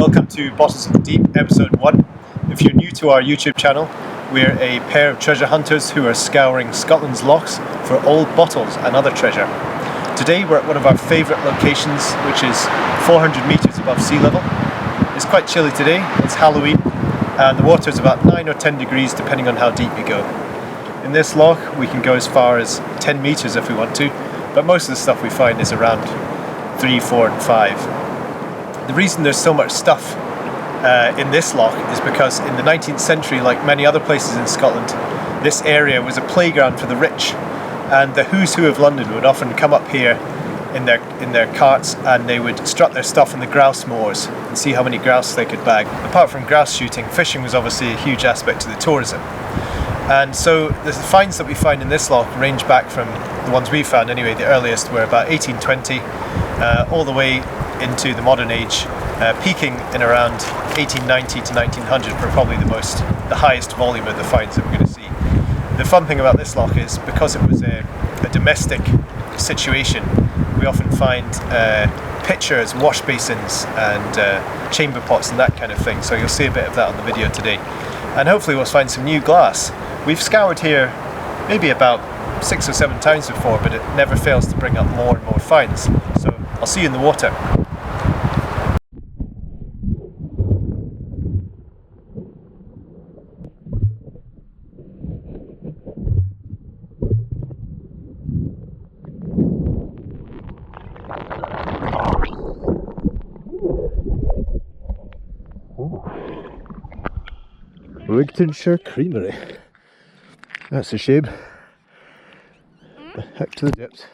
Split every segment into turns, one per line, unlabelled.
Welcome to Bottles of the Deep, episode 1. If you're new to our YouTube channel, we're a pair of treasure hunters who are scouring Scotland's lochs for old bottles and other treasure. Today we're at one of our favourite locations, which is 400 metres above sea level. It's quite chilly today, it's Halloween, and the water is about 9 or 10 degrees depending on how deep you go. In this loch we can go as far as 10 metres if we want to, but most of the stuff we find is around 3, 4 and 5. The reason there's so much stuff in this loch is because in the 19th century, like many other places in Scotland, this area was a playground for the rich, and the who's who of London would often come up here in their carts, and they would strut their stuff in the grouse moors and see how many grouse they could bag. Apart from grouse shooting, fishing was obviously a huge aspect to the tourism. And so the finds that we find in this loch range back from the ones we found anyway. The earliest were about 1820 all the way into the modern age, peaking in around 1890 to 1900 for probably the highest volume of the finds that we're going to see. The fun thing about this loch is because it was a domestic situation, we often find pitchers, wash basins and chamber pots and that kind of thing, so you'll see a bit of that on the video today. And hopefully we'll find some new glass. We've scoured here maybe about 6 or 7 times before, but it never fails to bring up more and more finds. So I'll see you in the water. Wigtonshire Creamery. That's a shame. Heck to the depths.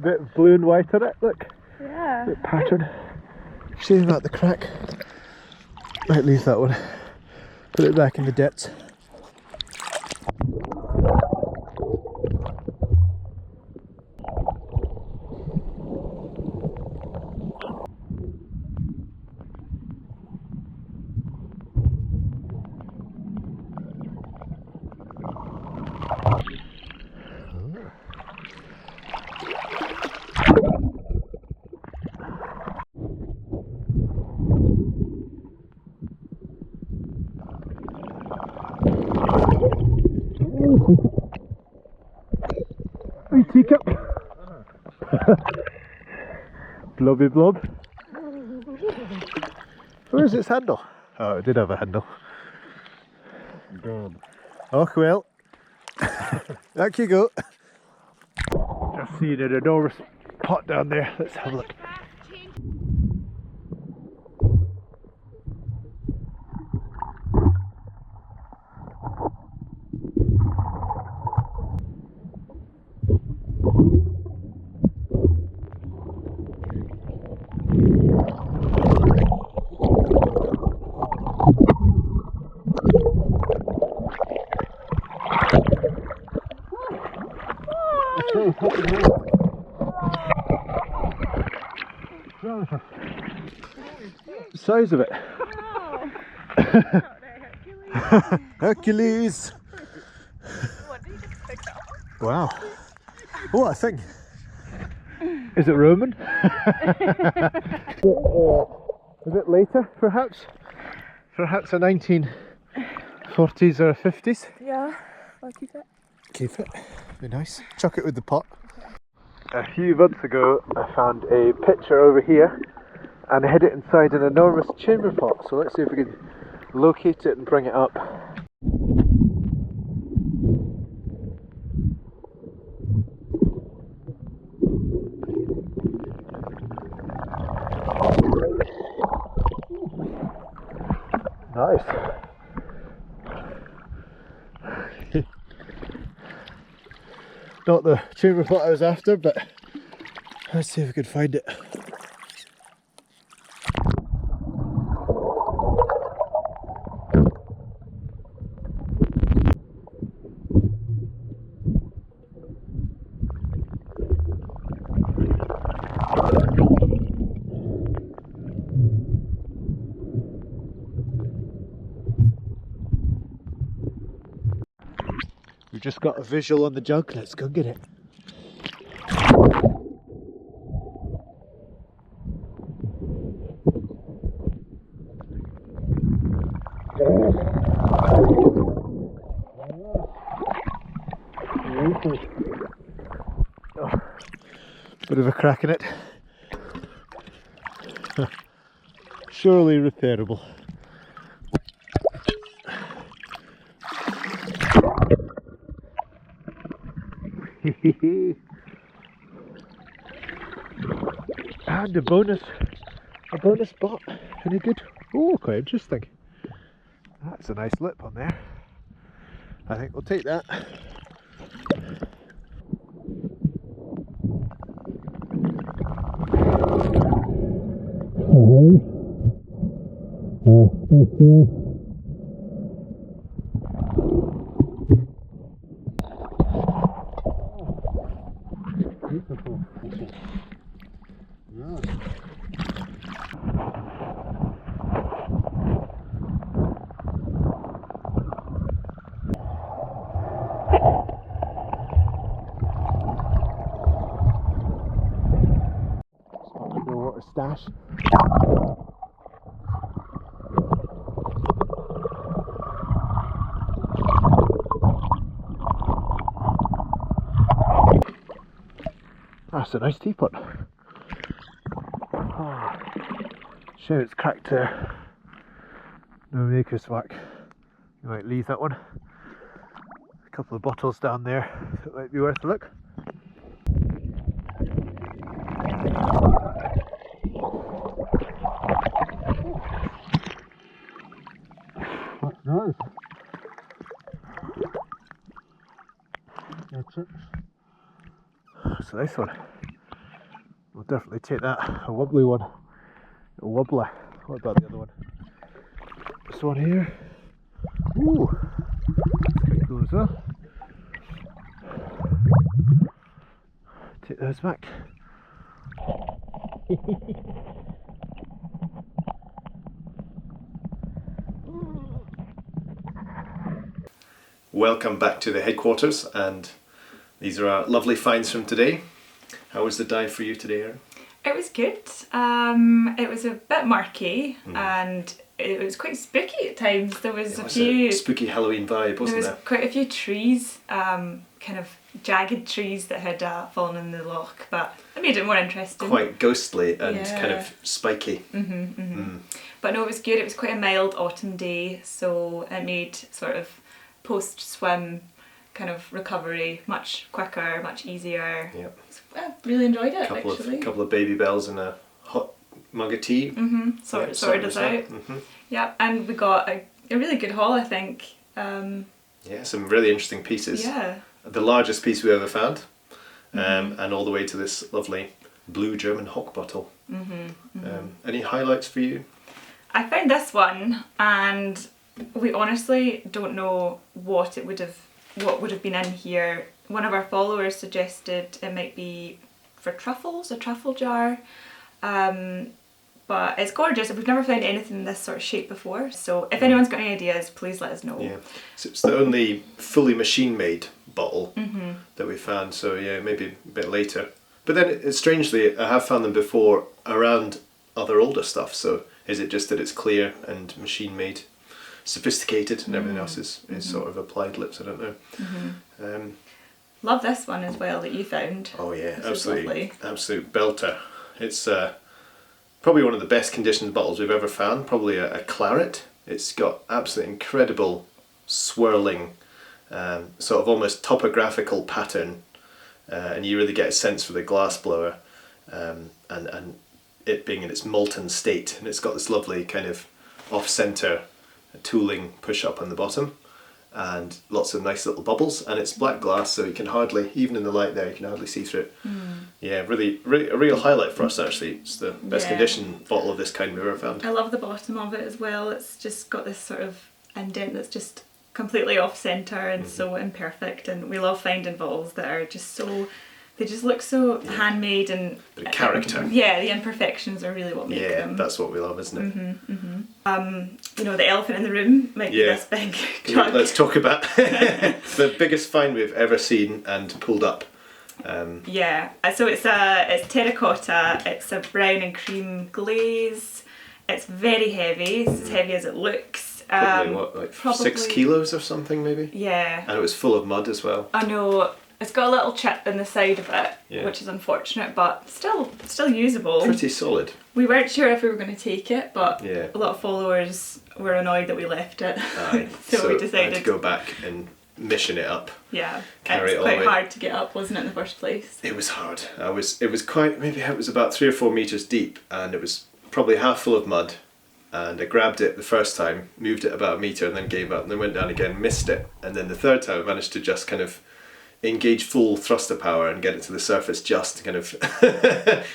Bit of blue and white on it, look. Yeah. Bit pattern. Shading that the crack. Might leave that one. Put it back in the depths. Wee teacup. Blobby blob. Where's its handle? Oh, it did have a handle. Oh well. Back you go. Just seeing an enormous pot down there. Let's have a look. Size of it. Oh. Hercules. What did you just pick up? Wow. What a thing. Is it Roman? A bit later, perhaps? Perhaps a 1940s or a 50s?
Yeah, I'll keep it.
Keep it. Be nice. Chuck it with the pot. A few months ago I found a pitcher over here and I hid it inside an enormous chamber pot, so let's see if we can locate it and bring it up. Nice. Not the chamber pot I was after, but let's see if we can find it. We've just got a visual on the jug, let's go get it. Oh, bit of a crack in it. Surely repairable. And a bonus spot. Any good? Oh, quite interesting. That's a nice lip on there. I think we'll take that. Beautiful. Yeah. Underwater stash. That's a nice teapot. Oh, shame it's cracked there. No maker's mark. You might leave that one. A couple of bottles down there, so it might be worth a look. That's nice. That's it. That's a nice one. We'll definitely take that. A wobbly one. A wobbler. What about the other one? This one here. Ooh, that's quite cool as well. Take those back. Welcome back to the headquarters, and these are our lovely finds from today. How was the dive for you today, Erin?
It was good. It was a bit murky and it was quite spooky at times. There was a
spooky Halloween vibe, wasn't there?
There was quite a few trees, kind of jagged trees that had fallen in the loch, but it made it more interesting.
Quite ghostly and kind of spiky.
But no, it was good. It was quite a mild autumn day, so it made sort of post-swim kind of recovery much quicker, much easier.
Yep.
So, I really enjoyed it, actually.
Couple of baby bells and a hot mug of tea.
Sorted us out. Yeah, and we got a really good haul, I think.
Yeah, some really interesting pieces.
Yeah.
The largest piece we ever found, and all the way to this lovely blue German hock bottle. Any highlights for you?
I found this one, and we honestly don't know what would have been in here. One of our followers suggested it might be for truffles, a truffle jar. But it's gorgeous. We've never found anything in this sort of shape before, so if anyone's got any ideas, please let us know.
Yeah, so it's the only fully machine-made bottle that we found, so yeah, maybe a bit later. But then, strangely, I have found them before around other older stuff. So is it just that it's clear and machine made, sophisticated, and everything else is sort of applied lips? I don't know.
Love this one as well that you found.
Oh yeah,
This is
absolutely,
lovely.
absolute belter. It's probably one of the best conditioned bottles we've ever found. Probably a claret. It's got absolutely incredible swirling, sort of almost topographical pattern, and you really get a sense for the glass blower, and it being in its molten state, and it's got this lovely kind of off-center tooling push up on the bottom, and lots of nice little bubbles, and it's black glass, so you can hardly, even in the light there, you can hardly see through it. Yeah, really a real highlight for us actually. It's the best condition bottle of this kind we've ever found.
I love the bottom of it as well. It's just got this sort of indent that's just completely off centre and so imperfect, and we love finding bottles that are just so, they just look so handmade and
Bit of character.
Yeah, the imperfections are really what make them.
Yeah, that's what we love, isn't it?
You know, the elephant in the room might be this big jug.
Let's talk about the biggest find we've ever seen and pulled up.
Yeah, so it's terracotta, it's a brown and cream glaze, it's very heavy, it's as heavy as it looks.
Probably 6 kilos or something maybe?
Yeah.
And it was full of mud as well.
I know, it's got a little chip in the side of it, which is unfortunate, but still usable.
Pretty solid.
We weren't sure if we were going to take it, but
Yeah.
a lot of followers were annoyed that we left it.
Aye.
so we
I
decided
had to go back and mission it up.
Yeah,
Carry it
it's
all the
quite
way.
hard to get up, wasn't it, in the first place?
It was hard. It was quite, maybe it was about 3 or 4 meters deep, and it was probably half full of mud. And I grabbed it the first time, moved it about a meter, and then gave up, and then went down again, missed it, and then the third time I managed to just kind of engage full thruster power and get it to the surface just kind of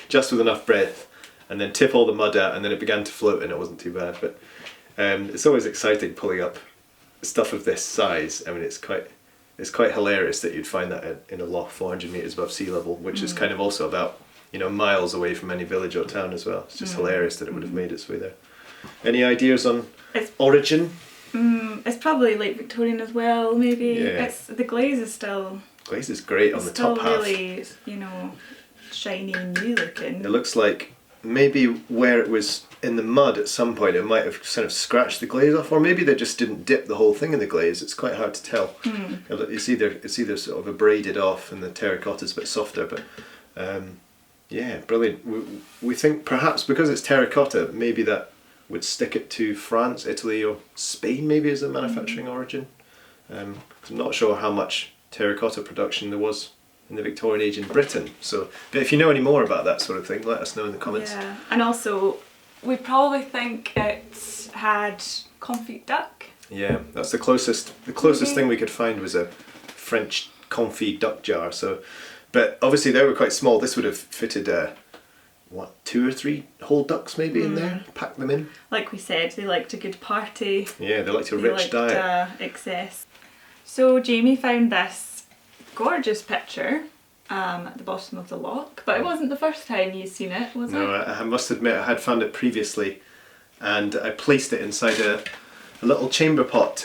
just with enough breath, and then tip all the mud out, and then it began to float, and it wasn't too bad. But it's always exciting pulling up stuff of this size. I mean, it's quite hilarious that you'd find that in a loch 400 meters above sea level, which is kind of also about, you know, miles away from any village or town as well. It's just hilarious that it would have made its way there. Any ideas on origin?
It's probably late Victorian as well, maybe.
Yeah.
The glaze is still...
Glaze is great on the top half.
really, you know, shiny, new looking.
It looks like maybe where it was in the mud at some point it might have sort of scratched the glaze off, or maybe they just didn't dip the whole thing in the glaze. It's quite hard to tell. It's either sort of abraded off and the terracotta's a bit softer, but yeah, brilliant. We think perhaps because it's terracotta, maybe that would stick it to France, Italy or Spain maybe as a manufacturing origin. I'm not sure how much terracotta production there was in the Victorian age in Britain, so but if you know any more about that sort of thing, let us know in the comments.
Yeah, and also we probably think it had confit duck.
Yeah, that's the closest thing we could find was a French confit duck jar. So, but obviously they were quite small. This would have fitted 2 or 3 whole ducks maybe in there, pack them in.
Like we said, they liked a good party.
Yeah, they liked a
They
rich
liked
diet.
excess. So Jamie found this gorgeous picture at the bottom of the loch, but it wasn't the first time you'd seen it, was it?
No, I must admit I had found it previously, and I placed it inside a little chamber pot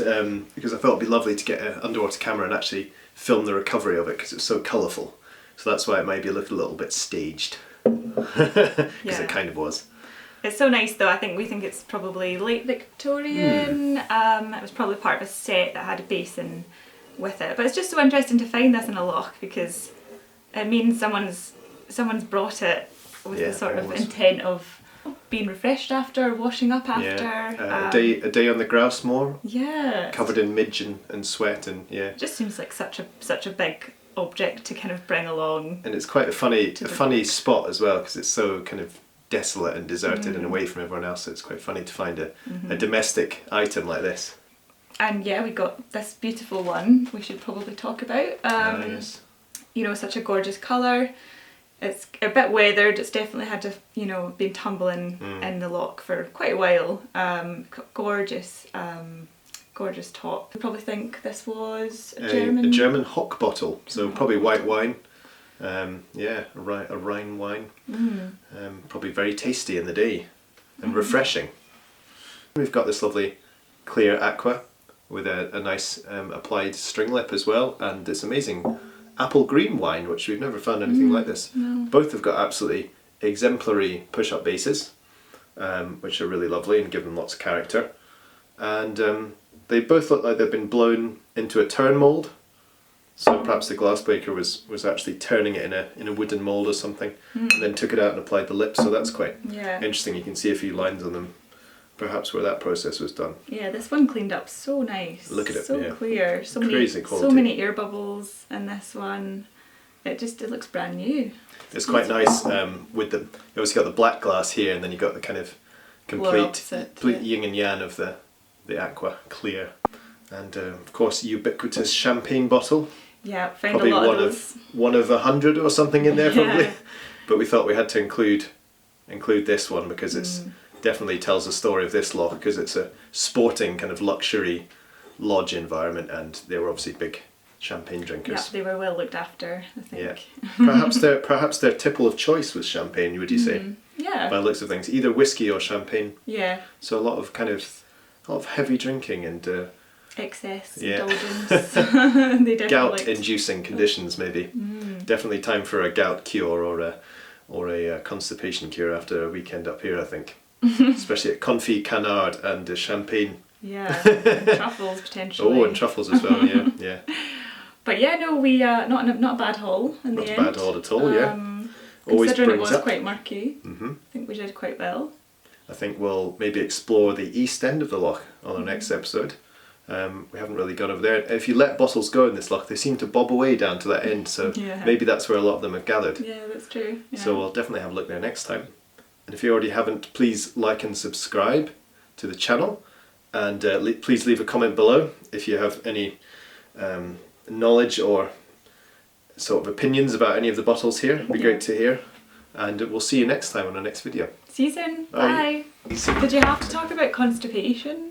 because I thought it'd be lovely to get an underwater camera and actually film the recovery of it because it's so colourful. So that's why it might be looking a little bit staged. Because it kind of was.
It's so nice though. We think it's probably late Victorian. It was probably part of a set that had a basin with it. But it's just so interesting to find this in a loch because it means someone's brought it with the sort of intent of being refreshed after, washing up after.
Yeah. A day on the grouse moor.
Yeah.
Covered in midge and sweat and
It just seems like such a big object to kind of bring along.
And it's quite a funny spot as well because it's so kind of desolate and deserted and away from everyone else, so it's quite funny to find a domestic item like this.
And yeah, we got this beautiful one we should probably talk about.
Yes.
You know, such a gorgeous colour. It's a bit weathered, it's definitely had to, you know, been tumbling in the loch for quite a while. Gorgeous top. You probably think this was a
German hock bottle, so probably white wine. A Rhine wine. Probably very tasty in the day and refreshing. We've got this lovely clear aqua with a nice applied string lip as well, and this amazing apple green wine, which we've never found anything like this.
No.
Both have got absolutely exemplary push-up bases, which are really lovely and give them lots of character. And they both look like they've been blown into a turn mould. So perhaps the glassbreaker was actually turning it in a wooden mould or something, and then took it out and applied the lip. So that's quite interesting. You can see a few lines on them, perhaps where that process was done.
Yeah, this one cleaned up so nice.
Look at it,
so clear. So
crazy quality.
So many air bubbles in this one. It looks brand new.
It's quite nice with the. You obviously got the black glass here, and then you got the kind of complete yin and yang of the aqua clear, and of course ubiquitous champagne bottle.
Yeah, found
probably
a lot of those.
one of 100 or something in there probably. But we thought we had to include this one because it's definitely tells the story of this loch, because it's a sporting kind of luxury lodge environment, and they were obviously big champagne drinkers.
Yeah, they were well looked after, I think.
Yeah. Perhaps their tipple of choice was champagne, would you say?
Yeah.
By the looks of things, either whiskey or champagne.
Yeah.
So a lot of heavy drinking and
excess, indulgence. They definitely
gout-inducing conditions, maybe. Definitely time for a gout cure or a constipation cure after a weekend up here, I think. Especially at confit canard and champagne.
Yeah, and truffles potentially.
Oh, and truffles as well. Yeah.
But yeah, no, we not a bad haul in the end.
Not a bad haul at all. Yeah. Always
considering it
brings
was
up.
quite murky. I think we did quite well.
I think we'll maybe explore the east end of the loch on our next episode. We haven't really gone over there. If you let bottles go in this loch, they seem to bob away down to that end, so maybe that's where a lot of them have gathered.
Yeah, that's true. Yeah.
So we'll definitely have a look there next time. And if you already haven't, please like and subscribe to the channel, and please leave a comment below if you have any knowledge or sort of opinions about any of the bottles here. It'd be great to hear. And we'll see you next time on our next video.
See you soon. Bye. Did you have to talk about constipation?